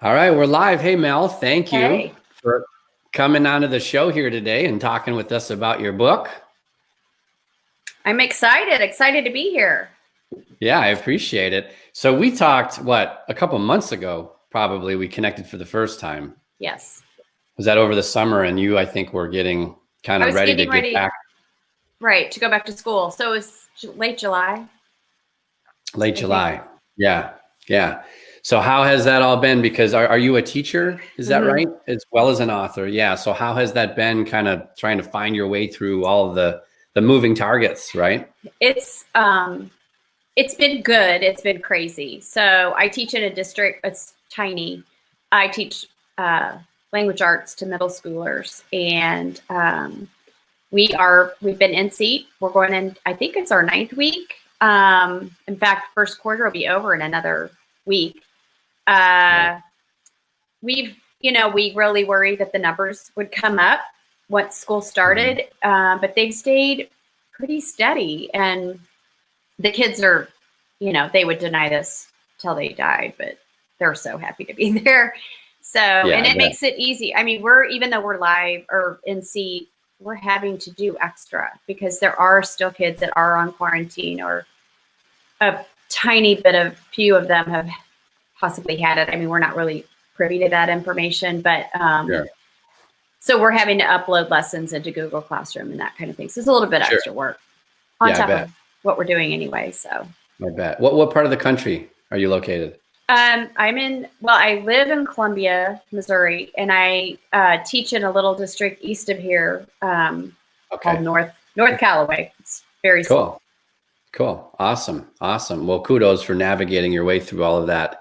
All right, we're live. Hey, Mel, thank you Hey, for coming onto the show here today and talking with us about your book. I'm excited to be here. Yeah, I appreciate it. So we talked, a couple months ago, probably we connected for the first time. Yes. Was that over the summer? And you, I think, were getting kind I of was ready to getting get ready, back right, to go back to school. So it was late July, late I think. July. Yeah, yeah. So how has that all been? Because are you a teacher? Is that hmm right? As well as an author. Yeah. So how has that been kind of trying to find your way through all of the moving targets, right? It's been good. It's been crazy. So I teach in a district. It's tiny. I teach language arts to middle schoolers, and we've been in seat. We're going in. I think it's our ninth week. In fact, first quarter will be over in another week. Yeah. Uh, we really worried that the numbers would come up once school started, but they've stayed pretty steady. And the kids are, they would deny this till they died, but they're so happy to be there. So, Yeah, and I it bet. makes it easy. I mean, even though we're live or in seat, we're having to do extra because there are still kids that are on quarantine, or a few of them have possibly had it. I mean, we're not really privy to that information, but Sure. so we're having to upload lessons into Google Classroom and that kind of thing. So it's a little bit Sure. extra work on Yeah, I top bet. of what we're doing anyway. So I bet. What part of the country are you located? I live in Columbia, Missouri, and I teach in a little district east of here called Okay. North Callaway. It's very Cool. small. Cool. Awesome. Awesome. Well, kudos for navigating your way through all of that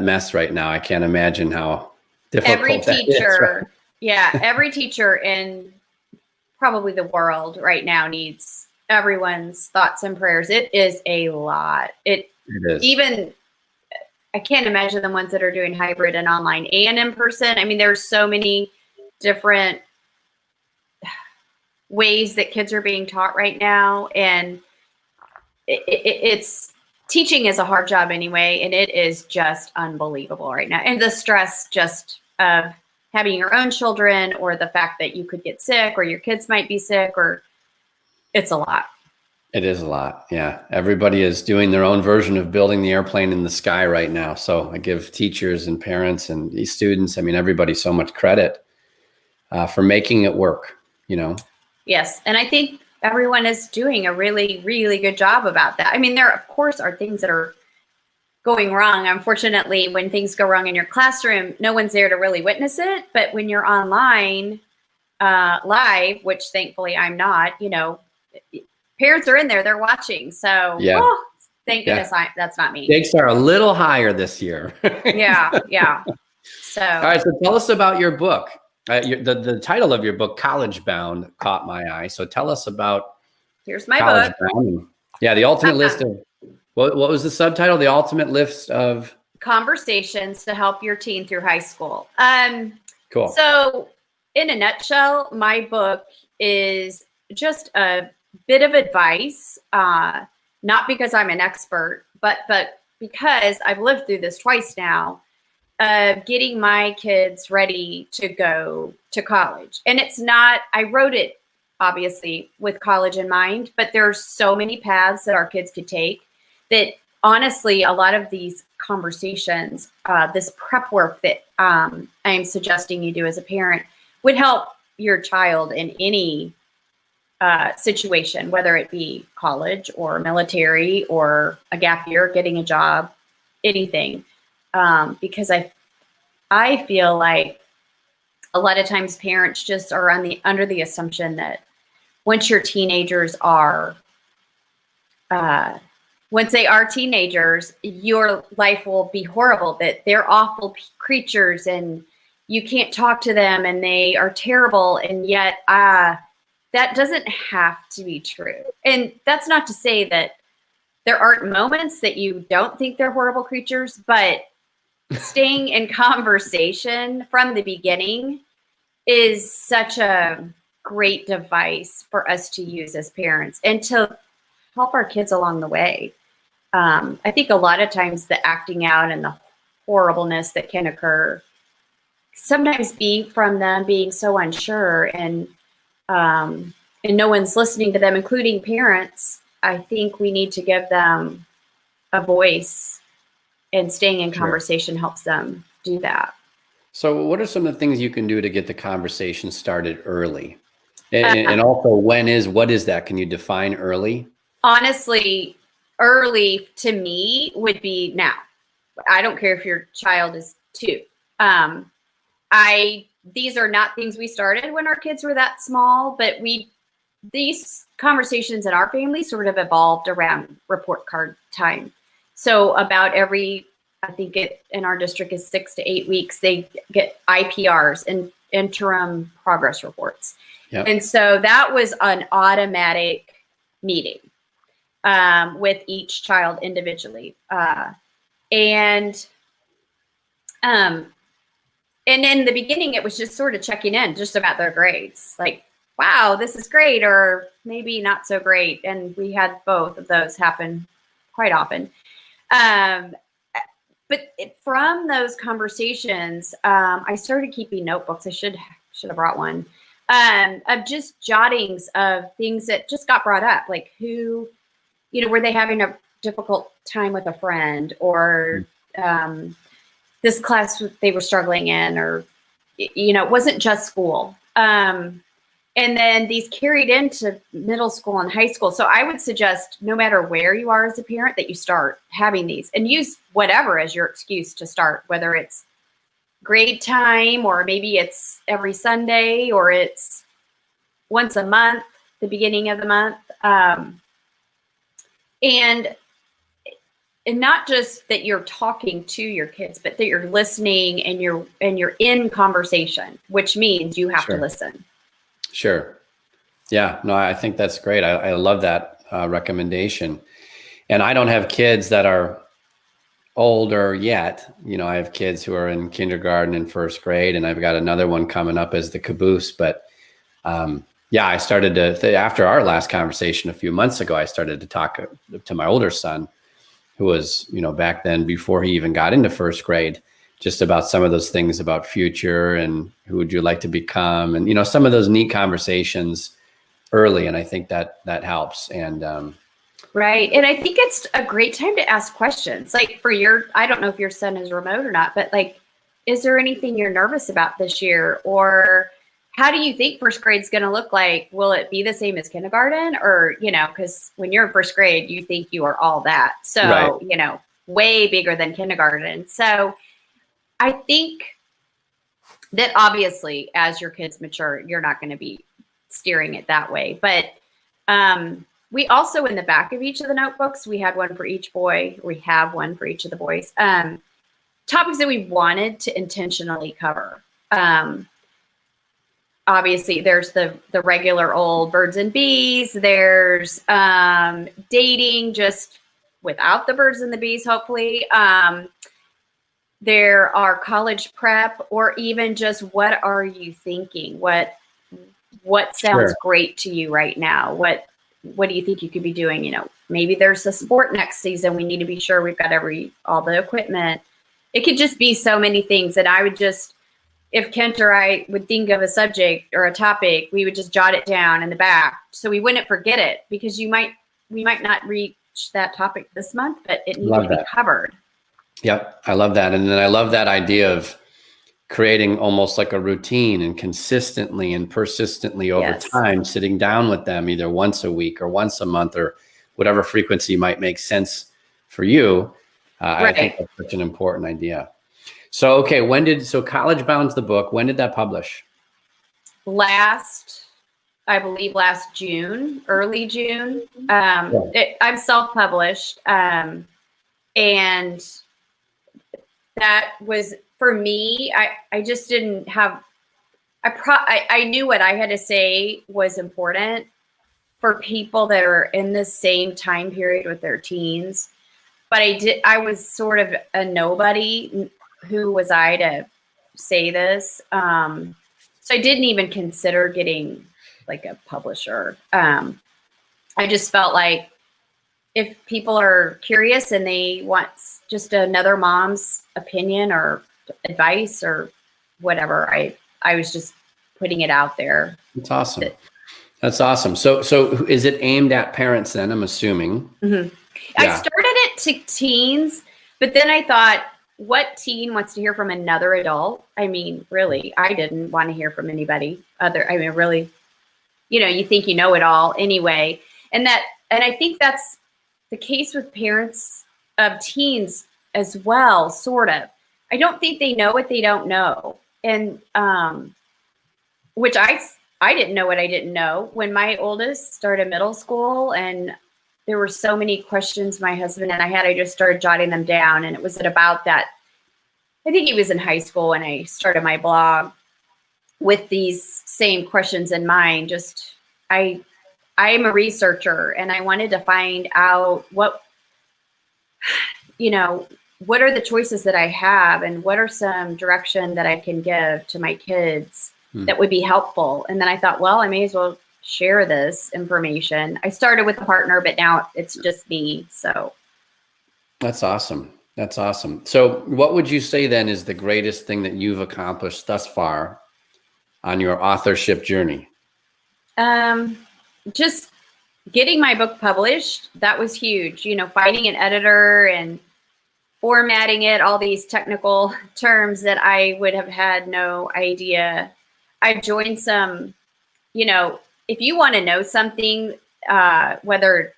mess right now. I can't imagine how Every difficult that is, right? teacher, yeah, every teacher in probably the world right now needs everyone's thoughts and prayers. It is a lot. It is. Even I can't imagine the ones that are doing hybrid and online and in person. I mean, there's so many different ways that kids are being taught right now, and it's teaching is a hard job anyway, and it is just unbelievable right now. And the stress just of having your own children, or the fact that you could get sick, or your kids might be sick, or it's a lot. It is a lot. Yeah. Everybody is doing their own version of building the airplane in the sky right now. So I give teachers and parents and these students, I mean, everybody so much credit for making it work, you know? Yes. And I think everyone is doing a really, really good job about that. I mean, there, of course, are things that are going wrong. Unfortunately, when things go wrong in your classroom, no one's there to really witness it. But when you're online, live, which thankfully I'm not, parents are in there, they're watching. So, Yeah. thank Yeah. goodness that's not me. Stakes are a little higher this year. Yeah. Yeah. All So right, so tell us about your book. The title of your book, College Bound, caught my eye. So tell us about here's my College book. Bound. Yeah, the ultimate list of what was the subtitle? The ultimate list of Conversations to help your teen through high school. cool. So in a nutshell, my book is just a bit of advice, not because I'm an expert, but because I've lived through this twice now, of getting my kids ready to go to college. And it's not, I wrote it obviously with college in mind, but there's so many paths that our kids could take that honestly, a lot of these conversations, this prep work that I'm suggesting you do as a parent would help your child in any situation, whether it be college or military or a gap year, getting a job, anything. Because I feel like a lot of times parents just are under the assumption that once your teenagers are once they are teenagers, your life will be horrible, that they're awful creatures and you can't talk to them and they are terrible. And yet that doesn't have to be true. And that's not to say that there aren't moments that you don't think they're horrible creatures, but staying in conversation from the beginning is such a great device for us to use as parents and to help our kids along the way. I think a lot of times the acting out and the horribleness that can occur sometimes be from them being so unsure, and no one's listening to them, including parents. I think we need to give them a voice, and staying in conversation helps them do that. So what are some of the things you can do to get the conversation started early? And also, what is that? Can you define early? Honestly, early to me would be now. I don't care if your child is 2. These are not things we started when our kids were that small, but these conversations in our family sort of evolved around report card time. So about every, I think in our district is 6 to 8 weeks, they get IPRs and interim progress reports. Yep. And so that was an automatic meeting with each child individually. And in the beginning, it was just sort of checking in just about their grades. Like, wow, this is great, or maybe not so great. And we had both of those happen quite often. But from those conversations, I started keeping notebooks. I should have brought one, of just jottings of things that just got brought up. Like were they having a difficult time with a friend, or this class they were struggling in, or, it wasn't just school. And then these carried into middle school and high school. So I would suggest, no matter where you are as a parent, that you start having these and use whatever as your excuse to start, whether it's grade time, or maybe it's every Sunday, or it's once a month, the beginning of the month. And not just that you're talking to your kids, but that you're listening, and you're in conversation, which means you have to listen. Sure. Yeah, no, I think that's great. I love that recommendation. And I don't have kids that are older yet. I have kids who are in kindergarten and first grade, and I've got another one coming up as the caboose. But I started to, after our last conversation a few months ago, I started to talk to my older son, who was, back then, before he even got into first grade, just about some of those things about future and who would you like to become, and, some of those neat conversations early. And I think that helps. And right. And I think it's a great time to ask questions. Like I don't know if your son is remote or not, but like, is there anything you're nervous about this year? Or how do you think first grade is going to look like? Will it be the same as kindergarten? Or, because when you're in first grade, you think you are all that. So, way bigger than kindergarten. So I think that obviously as your kids mature, you're not going to be steering it that way. But we also, in the back of each of the notebooks, we had one for each boy. We have one for each of the boys. Topics that we wanted to intentionally cover. Obviously, there's the regular old birds and bees. There's dating, just without the birds and the bees, hopefully. There are college prep, or even just what are you thinking? What sounds great to you right now? What do you think you could be doing? Maybe there's a sport next season. We need to be sure we've got all the equipment. It could just be so many things. And I would just, if Kent or I would think of a subject or a topic, we would just jot it down in the back so we wouldn't forget it, because we might not reach that topic this month, but it needs to be covered. Yep. I love that. And then I love that idea of creating almost like a routine, and consistently and persistently over time, sitting down with them either once a week or once a month, or whatever frequency might make sense for you. I think that's such an important idea. So, okay. So College Bound's the book, when did that publish? I believe last June, early June. I'm self-published. And that was, for me, I just didn't have, I knew what I had to say was important for people that are in the same time period with their teens. But I was sort of a nobody. Who was I to say this? So I didn't even consider getting like a publisher. I just felt like if people are curious and they want just another mom's opinion or advice or whatever. I was just putting it out there. That's awesome. That's awesome. So is it aimed at parents then, I'm assuming? Mm-hmm. Yeah. I started it to teens, but then I thought, what teen wants to hear from another adult? I mean, really, I didn't want to hear from anybody other. I mean, really, you think you know it all anyway. And I think that's the case with parents of teens as well, sort of. I don't think they know what they don't know. And, which I didn't know what I didn't know when my oldest started middle school, and there were so many questions my husband and I just started jotting them down. And it was at about that, I think he was in high school when I started my blog with these same questions in mind. Just, I am a researcher, and I wanted to find out what are the choices that I have, and what are some direction that I can give to my kids that would be helpful. And then I thought, well, I may as well share this information. I started with a partner, but now it's just me. So that's awesome. That's awesome. So what would you say then is the greatest thing that you've accomplished thus far on your authorship journey? Just getting my book published. That was huge. Finding an editor and formatting it, all these technical terms that I would have had no idea. I joined some, if you want to know something, whether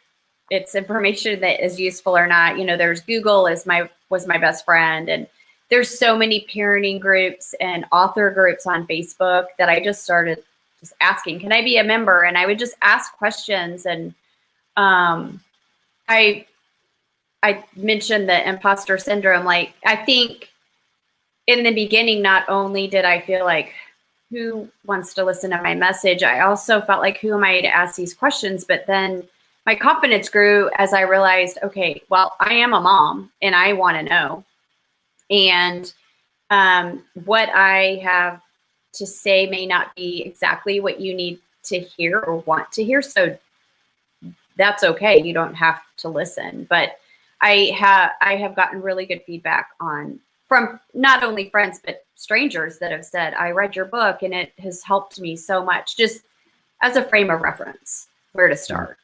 it's information that is useful or not, there's Google was my best friend. And there's so many parenting groups and author groups on Facebook that I just started just asking, can I be a member? And I would just ask questions. And I mentioned the imposter syndrome. Like, I think in the beginning, not only did I feel like, who wants to listen to my message, I also felt like, who am I to ask these questions? But then my confidence grew as I realized, okay, well, I am a mom and I want to know. And what I have to say may not be exactly what you need to hear or want to hear. So that's okay. You don't have to listen. But I have gotten really good feedback from not only friends, but strangers that have said, I read your book and it has helped me so much, just as a frame of reference, where to start.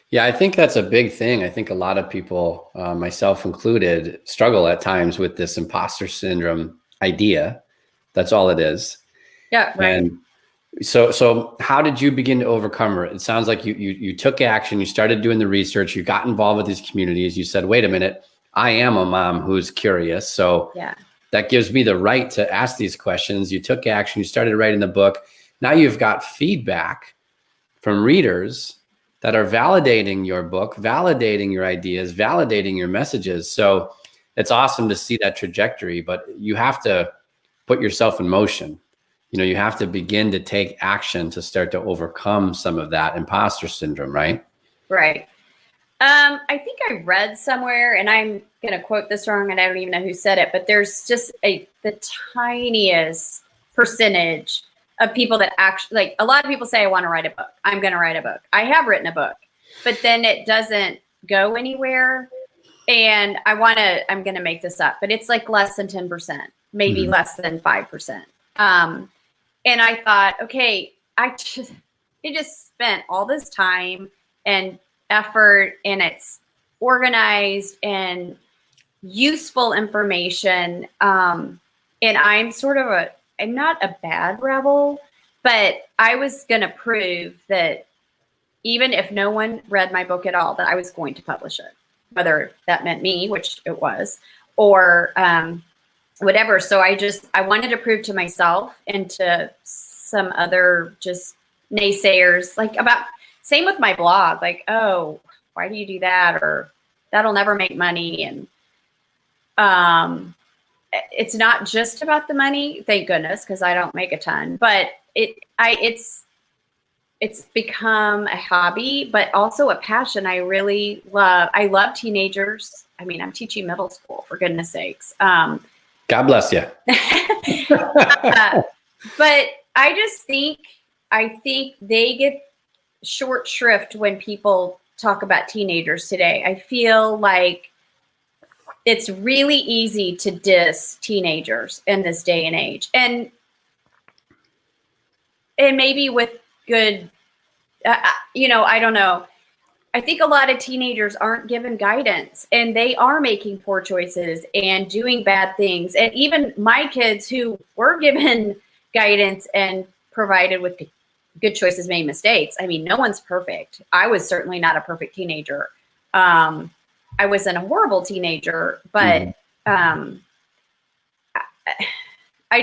Yeah, I think that's a big thing. I think a lot of people, myself included, struggle at times with this imposter syndrome idea. That's all it is. Yeah, right. And so how did you begin to overcome it? It sounds like you took action, you started doing the research, you got involved with these communities. You said, wait a minute, I am a mom who's curious. So yeah, that gives me the right to ask these questions. You took action, you started writing the book. Now you've got feedback from readers that are validating your book, validating your ideas, validating your messages. So it's awesome to see that trajectory, but you have to put yourself in motion. You have to begin to take action to start to overcome some of that imposter syndrome, right? Right. I think I read somewhere, and I'm going to quote this wrong, and I don't even know who said it, but there's just the tiniest percentage of people that actually, like, a lot of people say, I want to write a book. I'm going to write a book. I have written a book, but then it doesn't go anywhere. And I'm going to make this up, but it's like less than 10%, maybe less than 5%. And I thought, okay, I just spent all this time and effort, and it's organized and useful information. And I'm I'm not a bad rebel, but I was going to prove that even if no one read my book at all, that I was going to publish it, whether that meant me, which it was, or whatever. So I wanted to prove to myself and to some other just naysayers, same with my blog, like, oh, why do you do that? Or that'll never make money. And it's not just about the money, thank goodness, because I don't make a ton, but it's become a hobby, but also a passion. I really love. I love teenagers. I mean, I'm teaching middle school, for goodness sakes. God bless you. But I think they get short shrift when people talk about teenagers today. I feel like it's really easy to diss teenagers in this day and age. And maybe with good, I don't know. I think a lot of teenagers aren't given guidance, and they are making poor choices and doing bad things. And even my kids who were given guidance and provided with good choices made mistakes. I mean, no one's perfect. I was certainly not a perfect teenager. I wasn't a horrible teenager, but I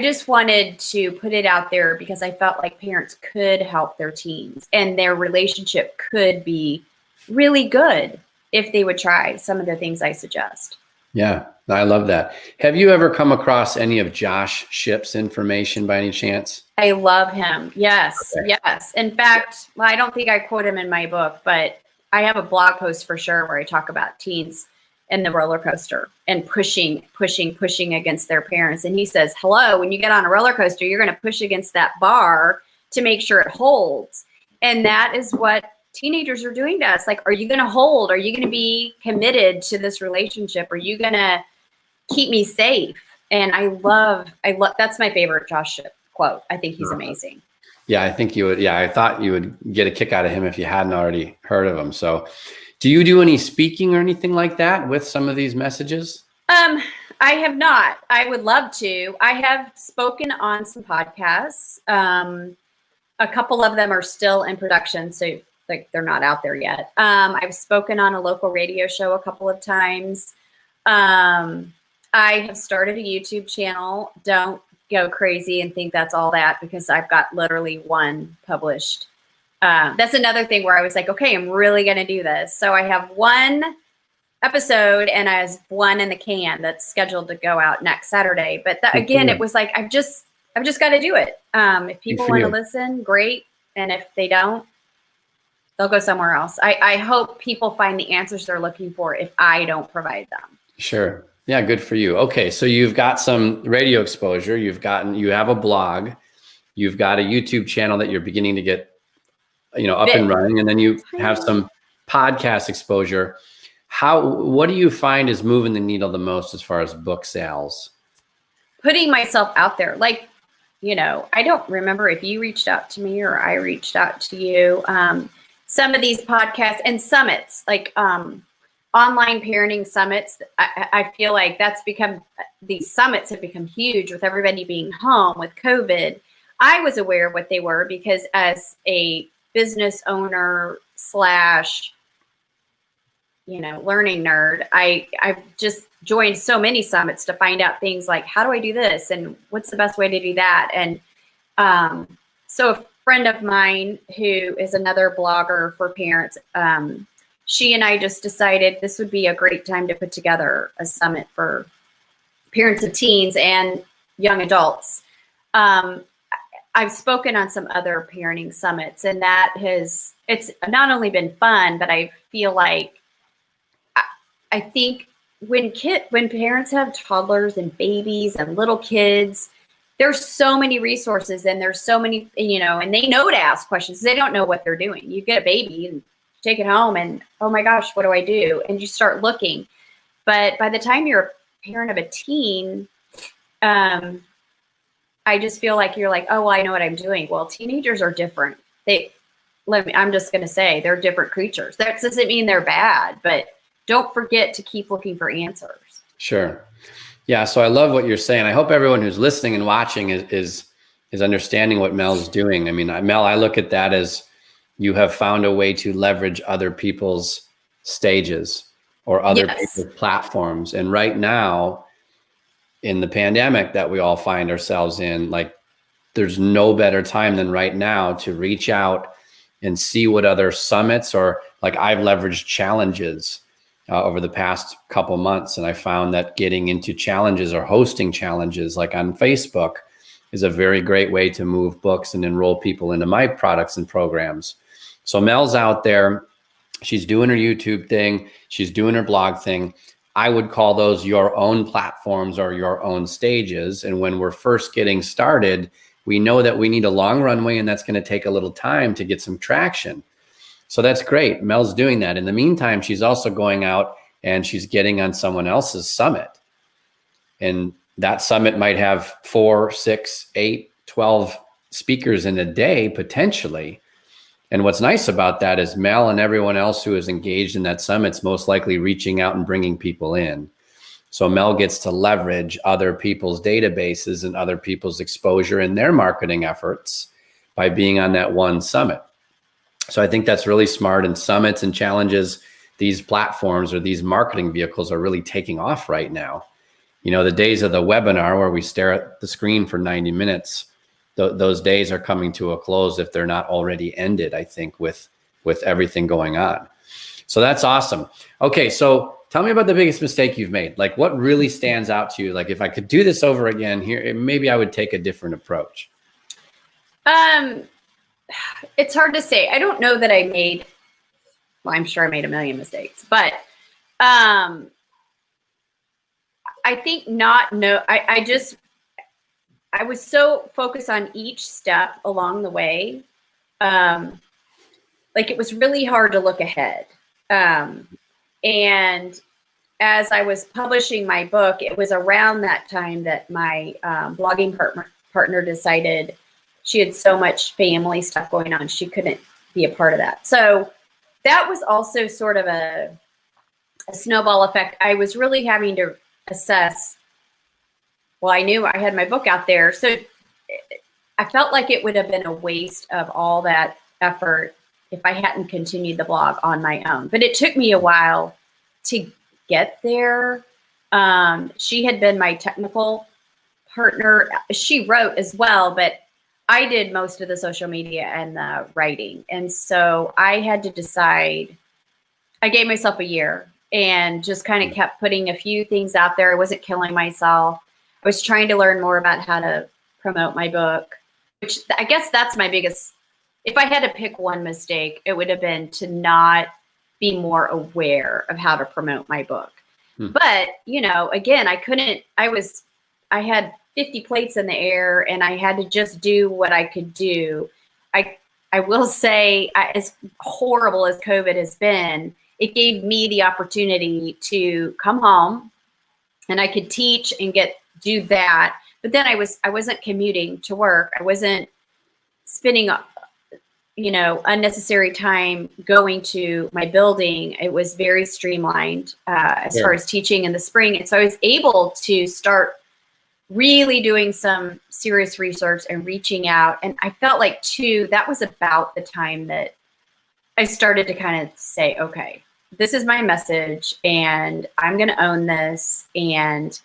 just wanted to put it out there because I felt like parents could help their teens and their relationship could be really good if they would try some of the things I suggest. Yeah, I love that. Have you ever come across any of Josh Shipp's information by any chance? I love him. Yes. Okay. Yes. In fact, well, I don't think I quote him in my book, but I have a blog post for sure where I talk about teens and the roller coaster and pushing against their parents. And he says, hello, when you get on a roller coaster, you're going to push against that bar to make sure it holds. And that is what teenagers are doing to us. Like, are you going to hold? Are you going to be committed to this relationship? Are you going to keep me safe? And I love, that's my favorite Josh Shipp quote. I think he's amazing. Yeah, I think you would. Yeah, I thought you would get a kick out of him if you hadn't already heard of him. So do you do any speaking or anything like that with some of these messages? I have not. I would love to. I have spoken on some podcasts. A couple of them are still in production, so like they're not out there yet. I've spoken on a local radio show a couple of times. I have started a YouTube channel. Don't go crazy and think that's all that, because I've got literally one published. That's another thing where I was like, okay, I'm really going to do this. So I have one episode and I have one in the can that's scheduled to go out next Saturday. But again, it was like, I've just got to do it. If people want to listen, great. And if they don't, they'll go somewhere else. I hope people find the answers they're looking for if I don't provide them. Sure. Yeah, good for you. Okay, so you've got some radio exposure. You have a blog. You've got a YouTube channel that you're beginning to get, up and running, and then you have some podcast exposure. What do you find is moving the needle the most as far as book sales? Putting myself out there. Like, I don't remember if you reached out to me or I reached out to you. Some of these podcasts and summits, like online parenting summits, I feel like these summits have become huge with everybody being home with COVID. I was aware of what they were because as a business owner / learning nerd, I've just joined so many summits to find out things like, how do I do this? And what's the best way to do that? And so a friend of mine who is another blogger for parents, she and I just decided this would be a great time to put together a summit for parents of teens and young adults. I've spoken on some other parenting summits, and it's not only been fun, but I feel like I think when parents have toddlers and babies and little kids, there's so many resources and there's so many, and they know to ask questions. They don't know what they're doing. You get a baby and take it home and, oh my gosh, what do I do? And you start looking. But by the time you're a parent of a teen, I just feel like you're like, oh, well, I know what I'm doing. Well, teenagers are different. I'm just going to say they're different creatures. That doesn't mean they're bad, but don't forget to keep looking for answers. Sure. Yeah. So I love what you're saying. I hope everyone who's listening and watching is understanding what Mel's doing. I mean, Mel, I look at that as you have found a way to leverage other people's stages or other people's platforms. And right now, in the pandemic that we all find ourselves in, like, there's no better time than right now to reach out and see what other summits, or like I've leveraged challenges over the past couple months. And I found that getting into challenges or hosting challenges like on Facebook is a very great way to move books and enroll people into my products and programs. So Mel's out there, she's doing her YouTube thing, she's doing her blog thing. I would call those your own platforms or your own stages. And when we're first getting started, we know that we need a long runway, and that's going to take a little time to get some traction. So that's great. Mel's doing that. In the meantime, she's also going out and she's getting on someone else's summit. And that summit might have 4, 6, 8, 12 speakers in a day, potentially. And what's nice about that is Mel and everyone else who is engaged in that summit's most likely reaching out and bringing people in. So Mel gets to leverage other people's databases and other people's exposure in their marketing efforts by being on that one summit. So I think that's really smart. And summits and challenges, these platforms or these marketing vehicles are really taking off right now. You know, the days of the webinar where we stare at the screen for 90 minutes, those days are coming to a close if they're not already ended, I think, with everything going on. So that's awesome. Okay, so tell me about the biggest mistake you've made. Like, what really stands out to you? Like, if I could do this over again here, maybe I would take a different approach. It's hard to say. I don't know that I made, well, I'm sure I made a million mistakes, but I think I was so focused on each step along the way. Like, it was really hard to look ahead. And as I was publishing my book, it was around that time that my blogging partner decided she had so much family stuff going on, she couldn't be a part of that. So that was also sort of a snowball effect. I was really having to assess, well, I knew I had my book out there. So I felt like it would have been a waste of all that effort if I hadn't continued the blog on my own. But it took me a while to get there. She had been my technical partner. She wrote as well, but I did most of the social media and the writing. And so I had to decide, I gave myself a year and just kind of kept putting a few things out there. I wasn't killing myself. I was trying to learn more about how to promote my book, which I guess that's my biggest, if I had to pick one mistake, it would have been to not be more aware of how to promote my book. But, you know, again, I had 50 plates in the air and I had to just do what I could do. I will say, as horrible as COVID has been, it gave me the opportunity to come home and I could teach and do that. But then I wasn't commuting to work. I wasn't spending, unnecessary time going to my building. It was very streamlined as far as teaching in the spring. And so I was able to start really doing some serious research and reaching out. And I felt like too, that was about the time that I started to kind of say, okay, this is my message and I'm going to own this. And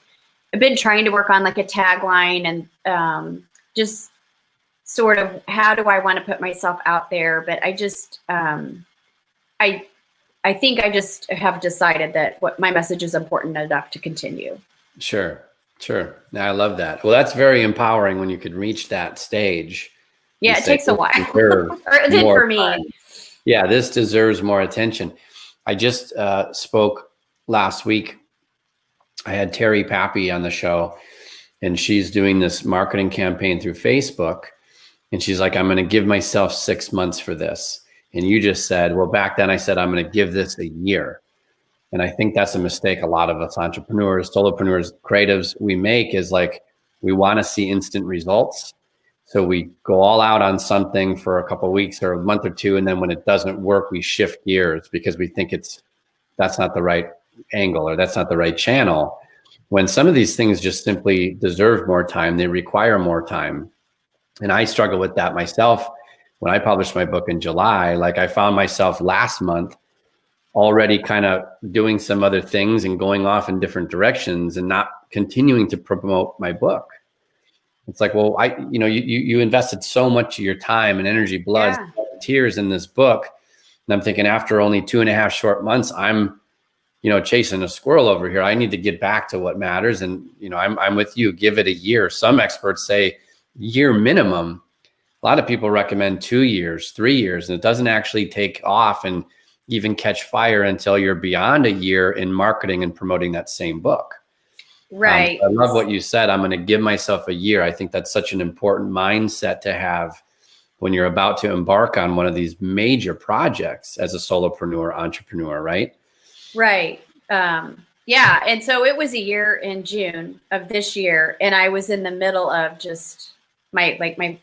I've been trying to work on like a tagline and just sort of how do I want to put myself out there? But I just, I think I just have decided that what my message is important enough to continue. Sure. Now, I love that. Well, that's very empowering when you could reach that stage. Yeah, it takes a while. Or it did for me. Time. Yeah, this deserves more attention. I just spoke last week. I had Terry Pappy on the show, and she's doing this marketing campaign through Facebook. And she's like, I'm going to give myself 6 months for this. And you just said, well, back then I said, I'm going to give this a year. And I think that's a mistake a lot of us entrepreneurs, solopreneurs, creatives, we make is like, we want to see instant results. So we go all out on something for a couple of weeks or a month or two. And then when it doesn't work, we shift gears because we think that's not the right angle or that's not the right channel. When some of these things just simply deserve more time, they require more time. And I struggle with that myself. When I published my book in July, like I found myself last month already kind of doing some other things and going off in different directions and not continuing to promote my book. It's like, well, you invested so much of your time and energy, blood, tears in this book. And I'm thinking after only 2.5 short months, I'm, chasing a squirrel over here. I need to get back to what matters. And, I'm with you, give it a year. Some experts say year minimum. A lot of people recommend 2 years, 3 years, and it doesn't actually take off and even catch fire until you're beyond a year in marketing and promoting that same book. Right. I love what you said. I'm going to give myself a year. I think that's such an important mindset to have when you're about to embark on one of these major projects as a solopreneur, entrepreneur, right? Right. Yeah. And so it was a year in June of this year, and I was in the middle of just my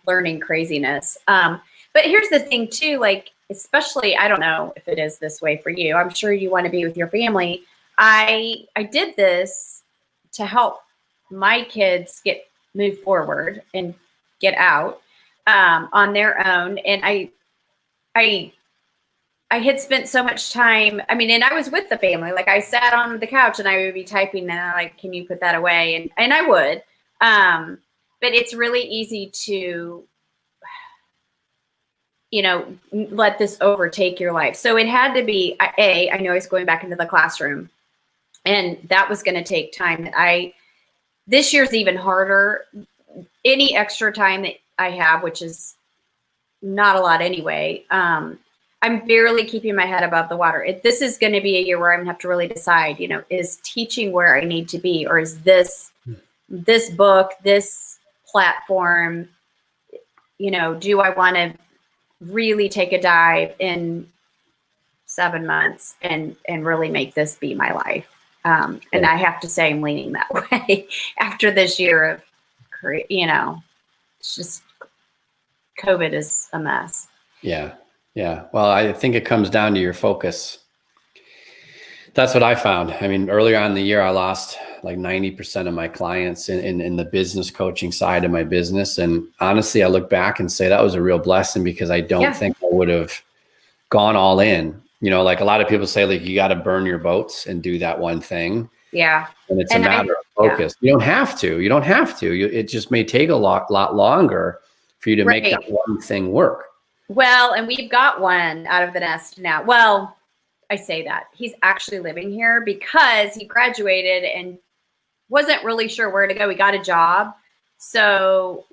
learning craziness. But here's the thing too, like, especially, I don't know if it is this way for you. I'm sure you want to be with your family. I did this to help my kids move forward and get out on their own. And I had spent so much time. I mean, and I was with the family. Like, I sat on the couch and I would be typing, and I'm like, can you put that away? And I would. But it's really easy to, let this overtake your life. So it had to be, I know I was going back into the classroom, and that was going to take time. This year's even harder. Any extra time that I have, which is not a lot anyway, I'm barely keeping my head above the water. This is going to be a year where I'm going to have to really decide, is teaching where I need to be, or is this book, this platform, do I want to really take a dive in 7 months and really make this be my life? And I have to say I'm leaning that way after this year of, it's just, COVID is a mess. Yeah. Yeah. Well, I think it comes down to your focus. That's what I found. I mean, earlier on in the year, I lost like 90% of my clients in the business coaching side of my business. And honestly, I look back and say that was a real blessing, because I don't think I would have gone all in. Like a lot of people say, like, you got to burn your boats and do that one thing. Yeah. And it's a matter of focus. Yeah. You don't have to. It just may take a lot longer for you to make that one thing work. Well, and we've got one out of the nest now. Well, I say that. He's actually living here because he graduated and wasn't really sure where to go. He got a job. So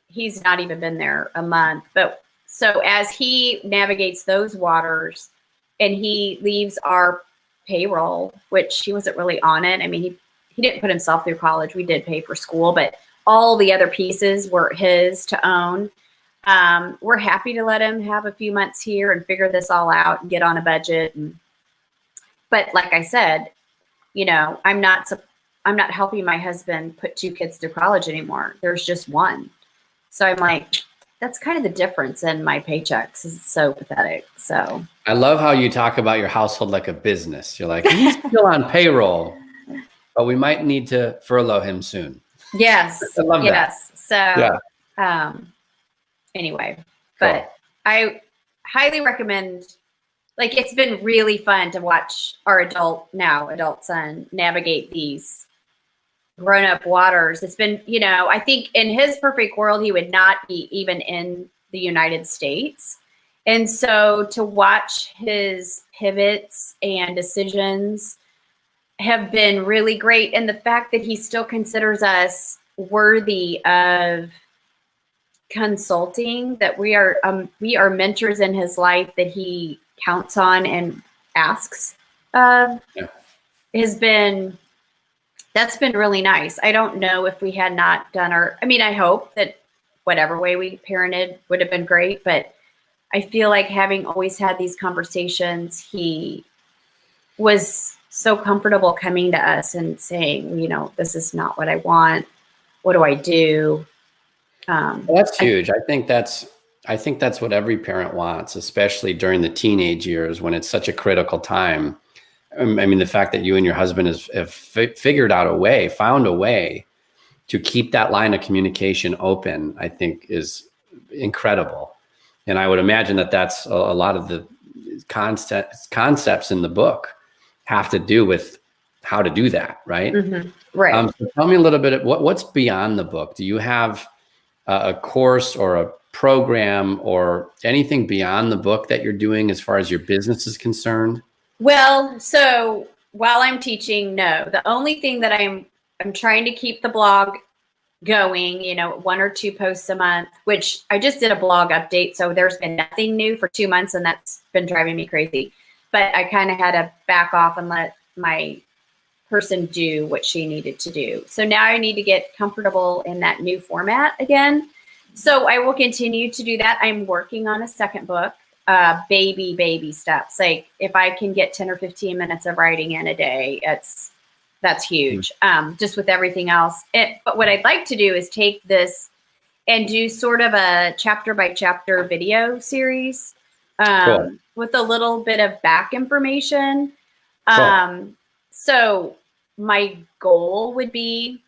he's not even been there a month. But so as he navigates those waters and he leaves our payroll, which he wasn't really on it. I mean, he didn't put himself through college. We did pay for school, but all the other pieces were his to own. We're happy to let him have a few months here and figure this all out and get on a budget. But like I said, I'm not helping my husband put 2 kids through college anymore. There's just one. So I'm like, that's kind of the difference in my paychecks. It's so pathetic. So I love how you talk about your household like a business. You're like, he's still on payroll, but we might need to furlough him soon. Yes. I love that. So, anyway, but I highly recommend, like, it's been really fun to watch our adult son navigate these grown-up waters. It's been, I think in his perfect world, he would not be even in the United States. And so to watch his pivots and decisions have been really great. And the fact that he still considers us worthy of consulting, that we are mentors in his life that he counts on and asks of, that's been really nice. I don't know if we had not done I hope that whatever way we parented would have been great, but I feel like having always had these conversations, he was so comfortable coming to us and saying, this is not what I want. What do I do? Well, that's huge. I think that's what every parent wants, especially during the teenage years when it's such a critical time. I mean, the fact that you and your husband have found a way to keep that line of communication open, I think is incredible. And I would imagine that that's a lot of the concepts in the book have to do with how to do that, right? Mm-hmm. Right. So tell me a little bit of what's beyond the book. Do you have a course or a program or anything beyond the book that you're doing as far as your business is concerned? Well, so while I'm teaching, no, the only thing that I'm trying to keep the blog going, 1 or 2 posts a month, which I just did a blog update. So there's been nothing new for 2 months, and that's been driving me crazy. But I kind of had to back off and let my person do what she needed to do. So now I need to get comfortable in that new format again. So I will continue to do that. I'm working on a second book. baby steps. Like if I can get 10 or 15 minutes of writing in a day, that's huge. Just with everything else. But what I'd like to do is take this and do sort of a chapter by chapter video series Cool. with a little bit of back information. Cool. So my goal would be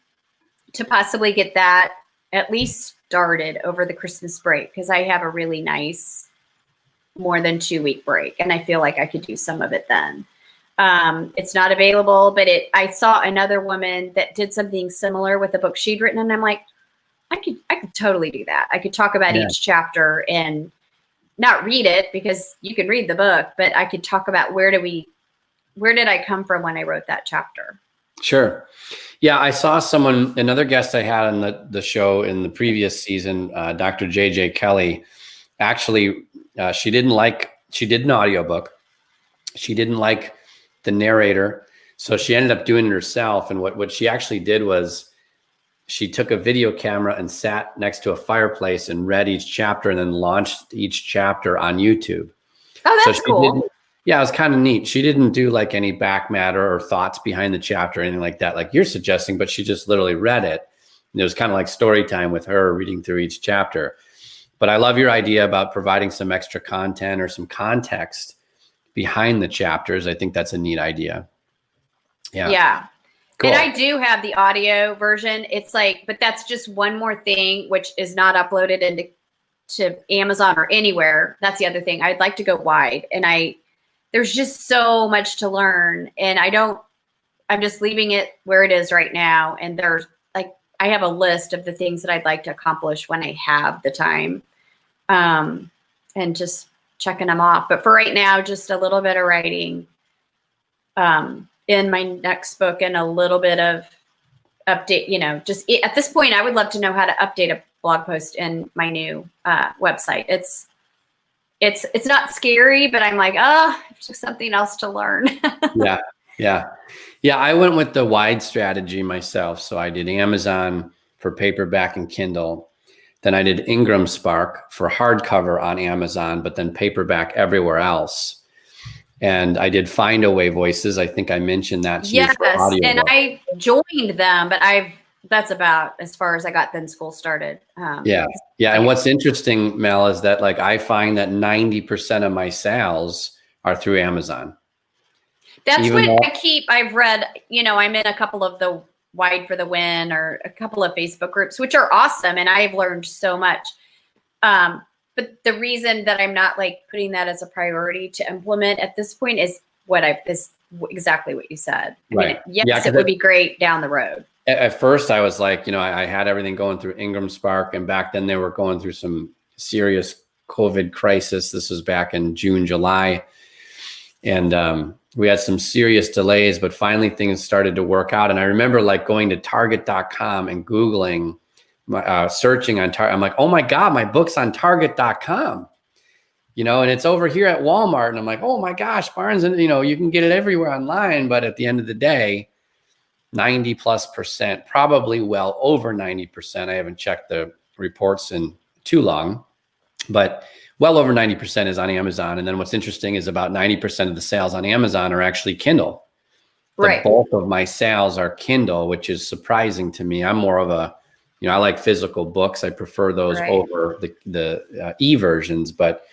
to possibly get that at least started over the Christmas break, because I have a really nice more than 2-week break, and I feel like I could do some of it then. It's not available, but I saw another woman that did something similar with a book she'd written, and I'm like, I could totally do that. I could talk about each chapter and not read it, because you can read the book, but I could talk about where did I come from when I wrote that chapter? Sure. Yeah, I saw another guest I had on the show in the previous season, Dr. JJ Kelly. Actually, she did an audiobook. She didn't like the narrator, so she ended up doing it herself. And what she actually did was she took a video camera and sat next to a fireplace and read each chapter, and then launched each chapter on YouTube. Oh, that's cool. Yeah, it was kind of neat. She didn't do like any back matter or thoughts behind the chapter or anything like that, like you're suggesting, but she just literally read it. And it was kind of like story time with her, reading through each chapter. But I love your idea about providing some extra content or some context behind the chapters. I think that's a neat idea. Yeah. Yeah. Cool. And I do have the audio version. It's like, but that's just one more thing, which is not uploaded to Amazon or anywhere. That's the other thing. I'd like to go wide, and there's just so much to learn, and I'm just leaving it where it is right now. And there's like, I have a list of the things that I'd like to accomplish when I have the time, and just checking them off. But for right now, just a little bit of writing, in my next book, and a little bit of update, just at this point, I would love to know how to update a blog post in my new website. It's not scary, but I'm like, it's just something else to learn. Yeah. I went with the wide strategy myself. So I did Amazon for paperback and Kindle. Then I did Ingram Spark for hardcover on Amazon, but then paperback everywhere else. And I did Findaway Voices. I think I mentioned that to you for audio. And I joined them, but that's about as far as I got then school started. Yeah. And what's interesting, Mel, is that like I find that 90% of my sales are through Amazon. That's what I've read, I'm in a couple of the Wide for the Win or a couple of Facebook groups, which are awesome. And I've learned so much. But the reason that I'm not like putting that as a priority to implement at this point is exactly what you said. Right. I mean, yes, it would be great down the road. At first I was like, I had everything going through Ingram Spark, and back then they were going through some serious COVID crisis. This was back in June, July. And we had some serious delays, but finally things started to work out. And I remember like going to Target.com and Googling, searching on Target. I'm like, oh my God, my book's on Target.com, and it's over here at Walmart. And I'm like, oh my gosh, Barnes, and you can get it everywhere online. But at the end of the day, 90+%, probably well over 90%. I haven't checked the reports in too long, but well over 90% is on Amazon. And then what's interesting is about 90% of the sales on Amazon are actually Kindle. The bulk of my sales are Kindle, which is surprising to me. I'm more of a, I like physical books. I prefer those over the e-versions. But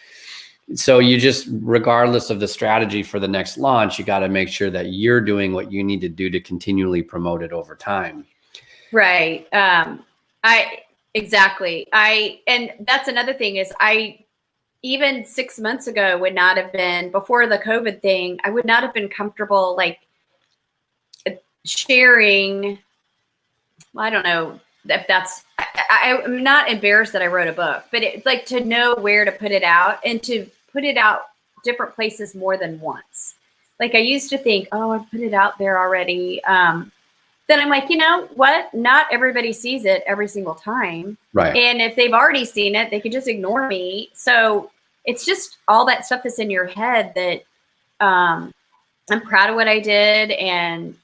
so you just, regardless of the strategy for the next launch, you got to make sure that you're doing what you need to do to continually promote it over time. Right. Exactly. And that's another thing is even 6 months ago would not have been, before the COVID thing, I would not have been comfortable like sharing. I don't know if that's, I'm not embarrassed that I wrote a book, but it's like to know where to put it out and to put it out different places more than once. Like I used to think, oh, I put it out there already. Then I'm like, you know what? Not everybody sees it every single time. Right. And if they've already seen it, they could just ignore me. So it's just all that stuff that's in your head that I'm proud of what I did. And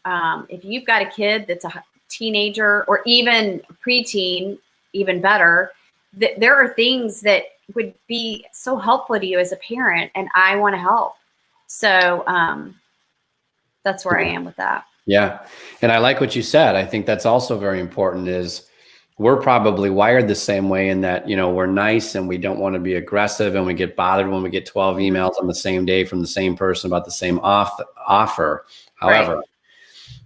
if you've got a kid that's a teenager or even preteen, even better, there are things that would be so helpful to you as a parent, and I want to help. So that's where I am with that. Yeah. And I like what you said. I think that's also very important is we're probably wired the same way in that, you know, we're nice and we don't want to be aggressive, and we get bothered when we get 12 emails on the same day from the same person about the same offer. However,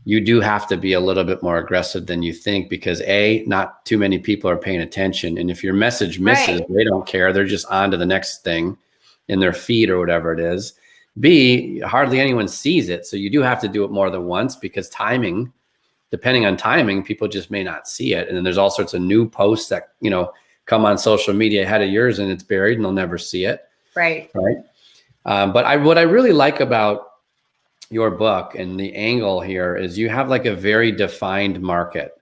you do have to be a little bit more aggressive than you think, because not too many people are paying attention. And if your message misses, they don't care. They're just on to the next thing in their feed or whatever it is. B, hardly anyone sees it. So you do have to do it more than once, because depending on timing, people just may not see it. And then there's all sorts of new posts that, you know, come on social media ahead of yours, and it's buried and they'll never see it. Right. But what I really like about your book and the angle here is you have like a very defined market.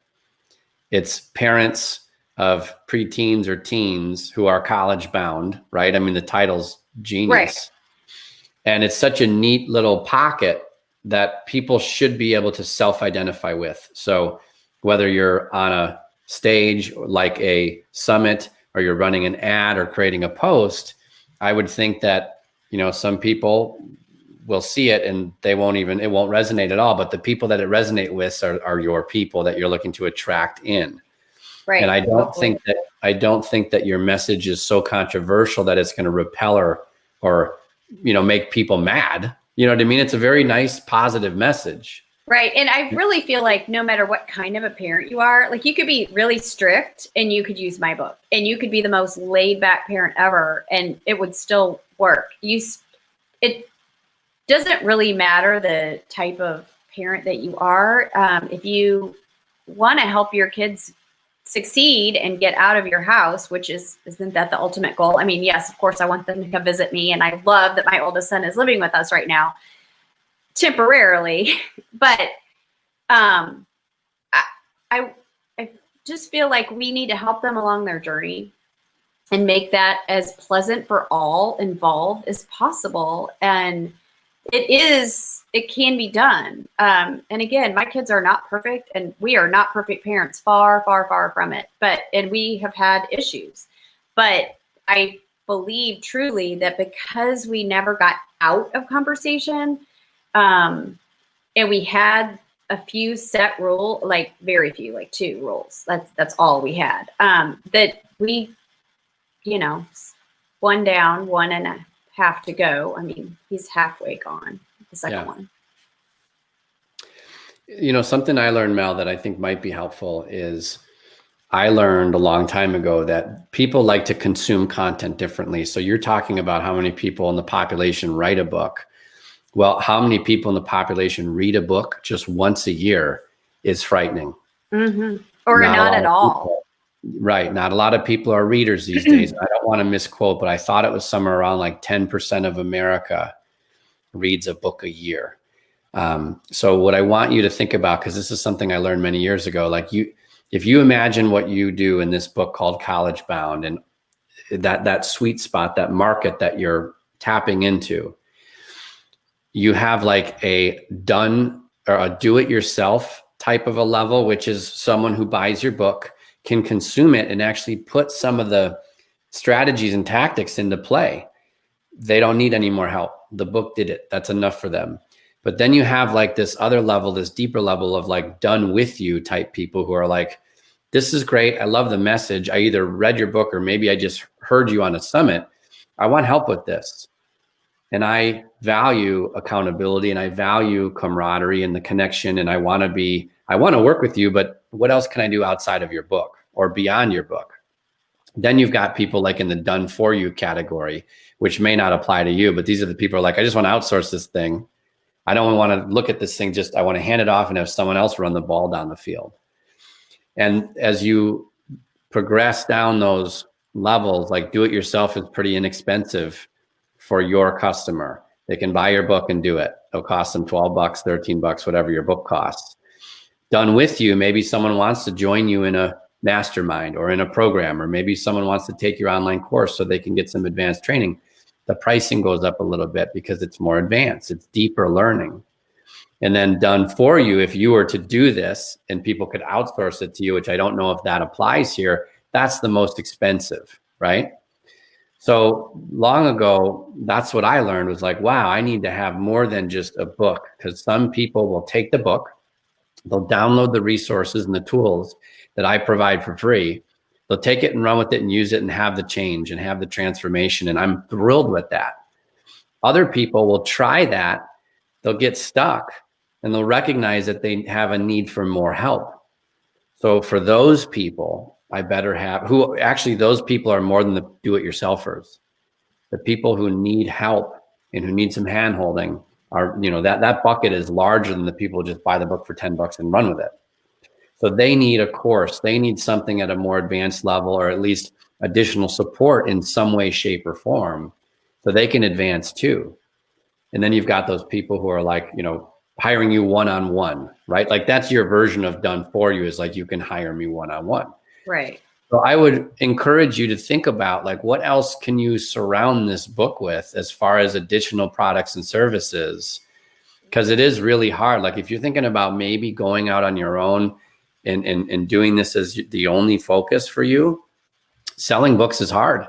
It's parents of preteens or teens who are college bound, right? I mean, the title's genius. Right. And it's such a neat little pocket that people should be able to self-identify with. So whether you're on a stage like a summit, or you're running an ad or creating a post, I would think that, you know, some people will see it and it won't resonate at all. But the people that it resonate with are your people that you're looking to attract in. Right. And I don't think that your message is so controversial that it's going to repel or, you know, make people mad. You know what I mean? It's a very nice, positive message. Right. And I really feel like no matter what kind of a parent you are, like you could be really strict and you could use my book, and you could be the most laid back parent ever and it would still work. It doesn't really matter the type of parent that you are. If you want to help your kids succeed and get out of your house, isn't that the ultimate goal? I mean, yes, of course, I want them to come visit me. And I love that my oldest son is living with us right now, temporarily. But I just feel like we need to help them along their journey and make that as pleasant for all involved as possible. And it can be done. And again, my kids are not perfect, and we are not perfect parents, far, far, far from it. And we have had issues, but I believe truly that because we never got out of conversation, and we had a few set rule, like very few, like 2 rules. That's all we had. That we, you know, 1 down, 1.5 to go. I mean, he's halfway gone, the second one. You know, something I learned, Mel, that I think might be helpful is I learned a long time ago that people like to consume content differently. So you're talking about how many people in the population write a book. Well, how many people in the population read a book just once a year is frightening. Mm-hmm. Or not at all. Right. Not a lot of people are readers these days. I don't want to misquote, but I thought it was somewhere around like 10% of America reads a book a year. So what I want you to think about, because this is something I learned many years ago, like if you imagine what you do in this book called College Bound, and that sweet spot, that market that you're tapping into, you have like a do-it-yourself type of a level, which is someone who buys your book, can consume it, and actually put some of the strategies and tactics into play. They don't need any more help. The book did it. That's enough for them. But then you have like this other level, this deeper level of like done with you type people who are like, this is great. I love the message. I either read your book or maybe I just heard you on a summit. I want help with this. And I value accountability, and I value camaraderie and the connection. And I want to work with you, but what else can I do outside of your book or beyond your book? Then you've got people like in the done for you category, which may not apply to you, but these are the people who are like, I just want to outsource this thing. I don't want to look at this thing. I want to hand it off and have someone else run the ball down the field. And as you progress down those levels, like do it yourself is pretty inexpensive for your customer. They can buy your book and do it. It'll cost them $12, $13, whatever your book costs. Done with you, maybe someone wants to join you in a mastermind or in a program, or maybe someone wants to take your online course so they can get some advanced training. The pricing goes up a little bit because it's more advanced, it's deeper learning. And then done for you, if you were to do this and people could outsource it to you, which I don't know if that applies here, that's the most expensive, right? So long ago, that's what I learned was like, wow, I need to have more than just a book, because some people will take the book, they'll download the resources and the tools that I provide for free. They'll take it and run with it and use it and have the change and have the transformation. And I'm thrilled with that. Other people will try that, they'll get stuck, and they'll recognize that they have a need for more help. So for those people, I better have, who actually, those people are more than the do-it-yourselfers. The people who need help and who need some hand-holding are, that bucket is larger than the people who just buy the book for $10 and run with it. So they need a course. They need something at a more advanced level, or at least additional support in some way, shape, or form, so they can advance too. And then you've got those people who are like, hiring you one-on-one, right? Like that's your version of done for you, is like, you can hire me one-on-one. Right. So I would encourage you to think about like, what else can you surround this book with as far as additional products and services? Because it is really hard. Like if you're thinking about maybe going out on your own and doing this as the only focus for you, selling books is hard.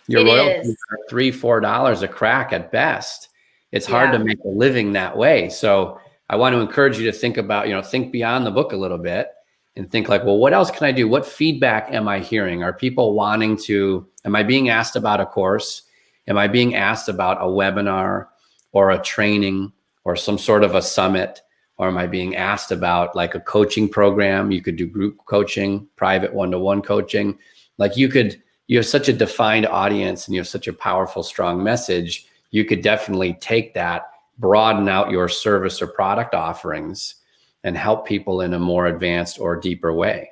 Your royalties are $3-4 a crack at best. It's hard to make a living that way. So I want to encourage you to think about, think beyond the book a little bit and think like, well, what else can I do? What feedback am I hearing? Are people wanting to, am I being asked about a course? Am I being asked about a webinar or a training or some sort of a summit? Or am I being asked about like a coaching program? You could do group coaching, private one-to-one coaching. Like you have such a defined audience and you have such a powerful, strong message. You could definitely take that, broaden out your service or product offerings, and help people in a more advanced or deeper way.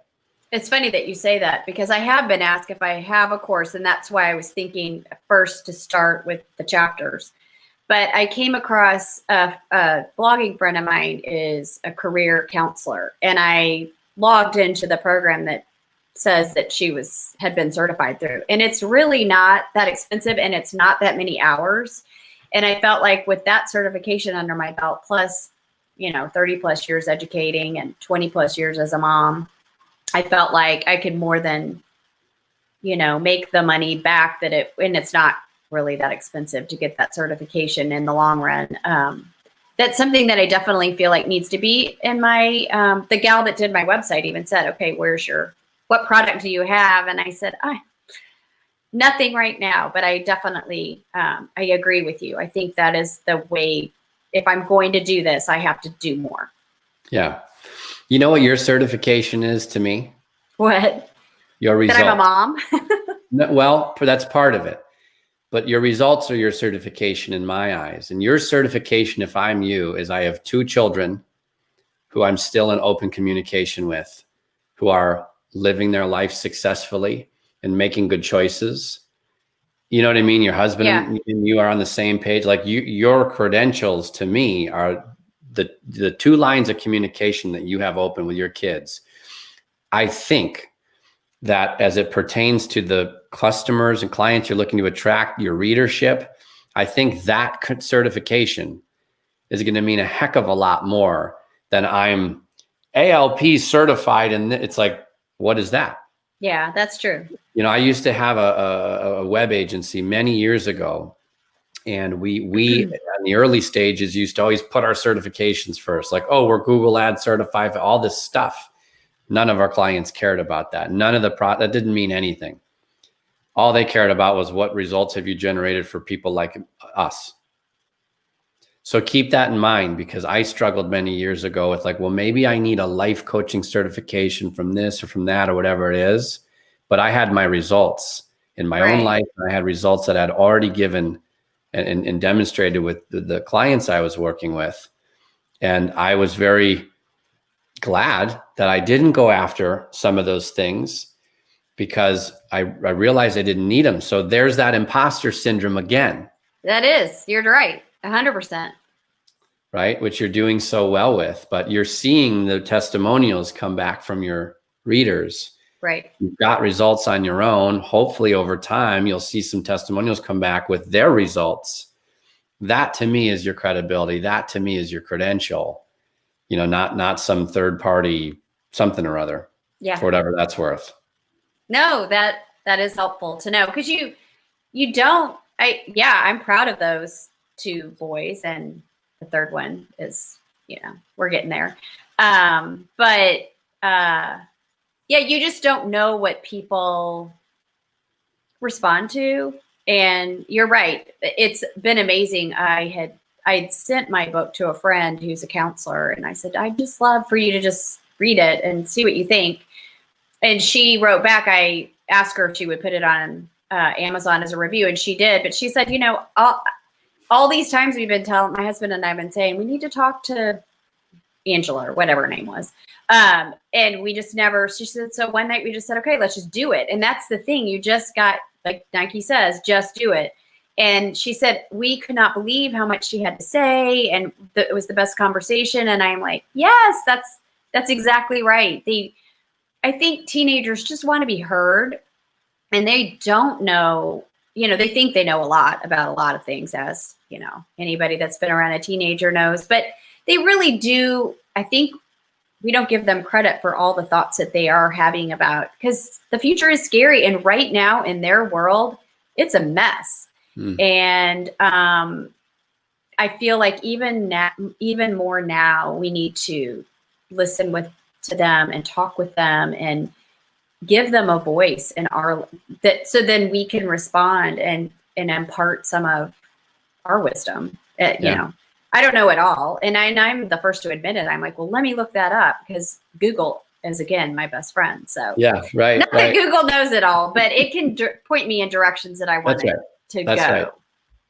It's funny that you say that, because I have been asked if I have a course, and that's why I was thinking first to start with the chapters. But I came across a blogging friend of mine is a career counselor, and I logged into the program that says that she had been certified through. And it's really not that expensive, and it's not that many hours. And I felt like with that certification under my belt, plus, 30 plus years educating and 20 plus years as a mom, I felt like I could more than, make the money back and it's not really that expensive to get that certification in the long run. That's something that I definitely feel like needs to be in my, the gal that did my website even said, okay, what product do you have? And I said, nothing right now, but I definitely, I agree with you. I think that is the way, if I'm going to do this, I have to do more. Yeah. You know what your certification is to me? What? Your results. That I'm a mom? No, well, that's part of it. But your results are your certification in my eyes. And your certification, if I'm you, is I have 2 children who I'm still in open communication with, who are living their life successfully and making good choices. You know what I mean? Your husband and you are on the same page. Like your credentials to me are the 2 lines of communication that you have open with your kids. I think that as it pertains to the customers and clients you're looking to attract, your readership, I think that certification is going to mean a heck of a lot more than I'm ALP certified. And it's like, what is that? Yeah, that's true. I used to have a web agency many years ago, and we in the early stages used to always put our certifications first, like, oh, we're Google Ads certified, all this stuff. None of our clients cared about that. None of that didn't mean anything. All they cared about was what results have you generated for people like us. So keep that in mind, because I struggled many years ago with like, well, maybe I need a life coaching certification from this or from that or whatever it is. But I had my results in my own life. And I had results that I'd already given and demonstrated with the clients I was working with. And I was very glad that I didn't go after some of those things, because I realized I didn't need them. So there's that imposter syndrome again. That is, you're right. 100%. Right? Which you're doing so well with, but you're seeing the testimonials come back from your readers. Right. You've got results on your own. Hopefully over time, you'll see some testimonials come back with their results. That to me is your credibility. That to me is your credential, not some third party, something or other, for whatever that's worth. No, that is helpful to know, because you don't, I'm proud of those 2 boys, and the third one is, we're getting there. But you just don't know what people respond to. And you're right. It's been amazing. I'd sent my book to a friend who's a counselor, and I said, I'd just love for you to just read it and see what you think. And she wrote back. I asked her if she would put it on Amazon as a review, and she did. But she said, all these times we've been telling, my husband and I have been saying, we need to talk to Angela or whatever her name was. And we just never, she said, so one night we just said, okay, let's just do it. And that's the thing. You just got, like Nike says, just do it. And she said, we could not believe how much she had to say. And it was the best conversation. And I'm like, yes, that's exactly right. I think teenagers just want to be heard, and they don't know, they think they know a lot about a lot of things, as, anybody that's been around a teenager knows, but they really do. I think we don't give them credit for all the thoughts that they are having about, because the future is scary. And right now in their world, it's a mess. And I feel like even more now, we need to listen to them and talk with them and give them a voice in so then we can respond and impart some of our wisdom. I don't know it all. And I'm the first to admit it. I'm like, well, let me look that up, because Google is, again, my best friend. So yeah, right. Not that Google knows it all, but it can point me in directions that I want to go. Right.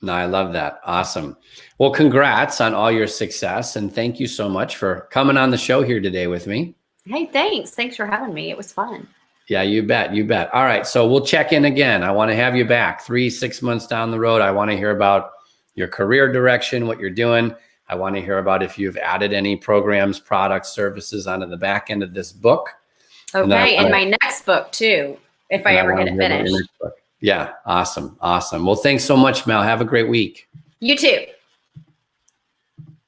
No, I love that. Awesome. Well, congrats on all your success. And thank you so much for coming on the show here today with me. Hey, thanks. Thanks for having me. It was fun. Yeah, you bet. You bet. All right. So we'll check in again. I want to have you back 3-6 months down the road. I want to hear about your career direction, what you're doing. I want to hear about if you've added any programs, products, services onto the back end of this book. Okay. And my next book too, if I ever get it finished. Yeah. Awesome. Awesome. Well, thanks so much, Mel. Have a great week. You too.